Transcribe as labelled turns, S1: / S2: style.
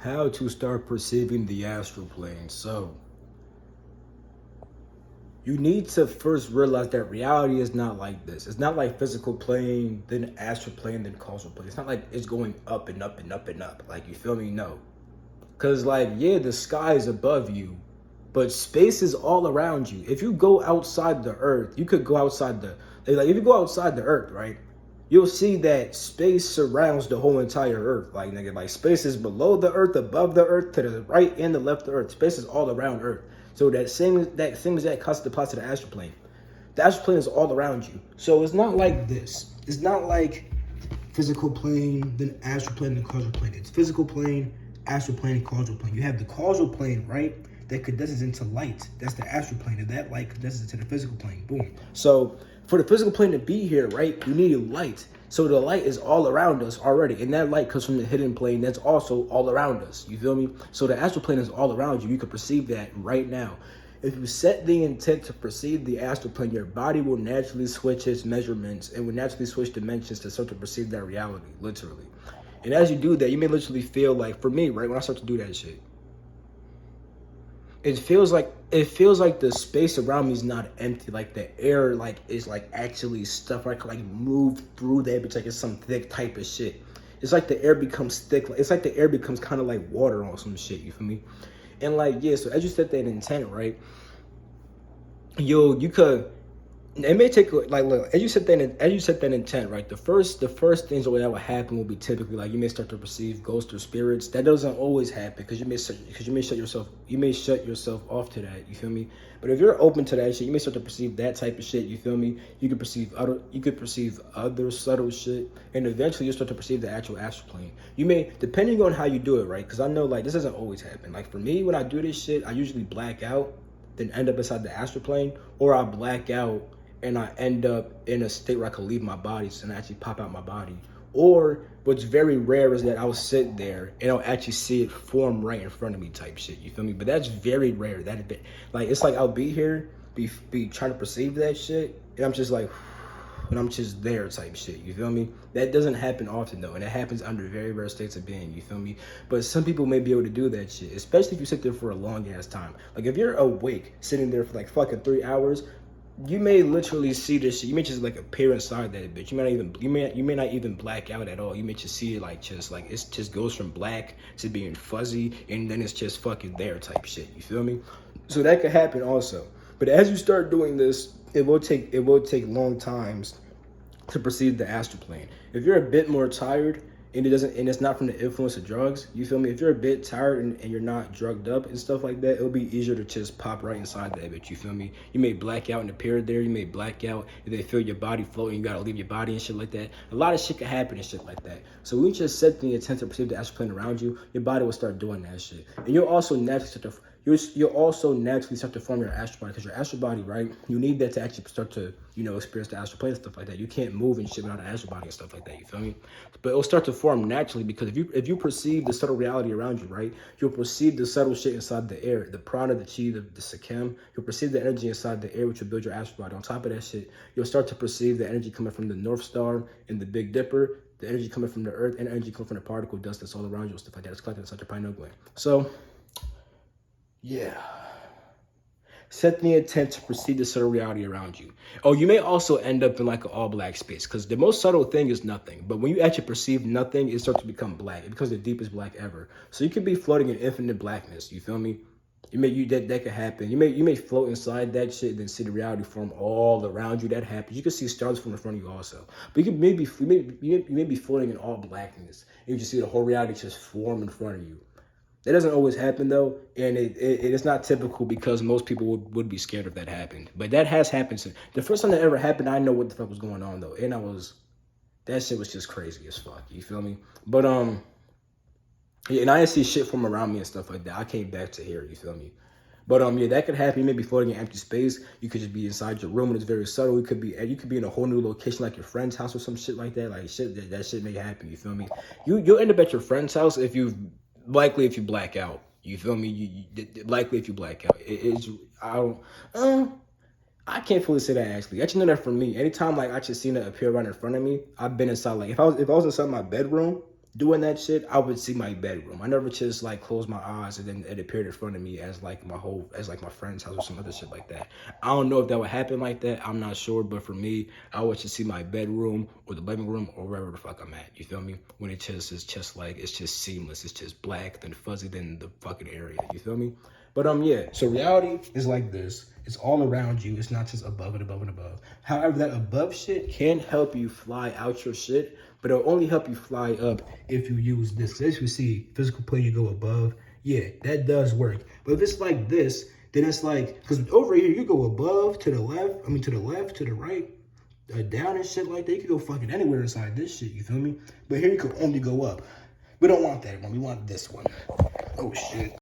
S1: How to start perceiving the astral plane. So, you need to first realize that reality is not like this. It's not like physical plane, then astral plane, then causal plane. It's not like it's going up and up and up and up. Like, you feel me? No. Because, like, yeah, the sky is above you, but space is all around you. If you go outside the earth, you could go outside the, like, if you go outside the earth, right? You'll see that space surrounds the whole entire earth. Like, nigga, like space is below the earth, above the earth, to the right and the left of the earth. Space is all around earth. So that same exact concept applies to the astral plane. The astral plane is all around you. So it's not like this. It's not like physical plane, then astral plane, then causal plane. It's physical plane, astral plane, and causal plane. You have the causal plane, right? That condenses into light. That's the astral plane. And that light condenses into the physical plane. Boom. So for the physical plane to be here, right, you need a light. So the light is all around us already. And that light comes from the hidden plane that's also all around us. You feel me? So the astral plane is all around you. You can perceive that right now. If you set the intent to perceive the astral plane, your body will naturally switch its measurements and will naturally switch dimensions to start to perceive that reality, literally. And as you do that, you may literally feel like, for me, right, when I start to do that shit, it feels like the space around me is not empty. Like the air, like is like actually stuff. I can like move through that, but like it's some thick type of shit. It's like the air becomes thick. It's like the air becomes kind of like water on some shit. You feel me? And like yeah, so as you set that intent, right? You could. It may take like look as you set that intent, right? The first things that will happen will be typically like you may start to perceive ghosts or spirits. That doesn't always happen because you may shut yourself off to that. You feel me? But if you're open to that shit, you may start to perceive that type of shit. You feel me? You could perceive other subtle shit, and eventually you start to perceive the actual astral plane. You may, depending on how you do it, right? Because I know like this doesn't always happen. Like for me, when I do this shit, I usually black out, then end up inside the astral plane, or I black out and I end up in a state where I could leave my body and actually pop out my body. Or what's very rare is that I'll sit there and I'll actually see it form right in front of me type shit. You feel me? But that's very rare. Like it's like I'll be here, be trying to perceive that shit, and I'm just like, and I'm just there type shit. You feel me? That doesn't happen often though, and it happens under very rare states of being. You feel me? But some people may be able to do that shit, especially if you sit there for a long ass time. Like if you're awake, sitting there for like fucking 3 hours. You may literally see this shit. You may just like appear inside that bitch. You may not even black out at all. You may just see it like it just goes from black to being fuzzy, and then it's just fucking there type shit. You feel me? So that could happen also. But as you start doing this, it will take long times to perceive the astral plane. If you're a bit more tired and it's not from the influence of drugs, you feel me? If you're a bit tired and you're not drugged up and stuff like that, it'll be easier to just pop right inside that bitch, you feel me? You may black out and appear there, you may black out and then feel your body floating, you gotta leave your body and shit like that. A lot of shit can happen and shit like that. So when you just set the intent to perceive the astral plane around you, your body will start doing that shit. And you'll also naturally start to form your astral body, because your astral body, right? You need that to actually start to, experience the astral plane and stuff like that. You can't move and shit without an astral body and stuff like that. You feel me? But it'll start to form naturally, because if you perceive the subtle reality around you, right? You'll perceive the subtle shit inside the air, the prana, the chi, the sakhem. You'll perceive the energy inside the air, which will build your astral body. On top of that shit, you'll start to perceive the energy coming from the North Star and the Big Dipper, the energy coming from the earth, and energy coming from the particle dust that's all around you and stuff like that. It's collected inside your pineal gland. So yeah. Set the intent to perceive the subtle reality around you. Oh, you may also end up in like an all black space, because the most subtle thing is nothing. But when you actually perceive nothing, it starts to become black. It becomes the deepest black ever. So you could be floating in infinite blackness. You feel me? That could happen. You may float inside that shit, then see the reality form all around you. That happens. You can see stars from in front of you also. But you may be floating in all blackness, and you just see the whole reality just form in front of you. That doesn't always happen though, and it is not typical, because most people would be scared if that happened. But that has happened. The first time that ever happened, I know what the fuck was going on though, and that shit was just crazy as fuck. You feel me? But yeah, and I didn't see shit from around me and stuff like that. I came back to here. You feel me? But yeah, that could happen. You may be floating in empty space. You could just be inside your room, and it's very subtle. You could be in a whole new location, like your friend's house or some shit like that. Like shit, that shit may happen. You feel me? You'll end up at your friend's house if you black out. You feel me? Likely if you black out. I can't fully say that actually. Actually, know that for me. Anytime like I just seen it appear right in front of me, I've been inside. Like if I was inside my bedroom, doing that shit, I would see my bedroom. I never just like close my eyes and then it appeared in front of me as like my friend's house or some other shit like that. I don't know if that would happen like that. I'm not sure, but for me, I would just see my bedroom or the living room or wherever the fuck I'm at. You feel me? When it just is just like it's just seamless. It's just black then fuzzy than the fucking area. You feel me? But yeah. So reality is like this. It's all around you. It's not just above and above and above. However, that above shit can help you fly out your shit, but it'll only help you fly up if you use this. As you see, physical plane, you go above. Yeah, that does work. But if it's like this, then it's like, because over here, you go above, to the left, to the left, to the right, down and shit like that. You can go fucking anywhere inside this shit, you feel me? But here you can only go up. We don't want that one. We want this one. Oh, shit.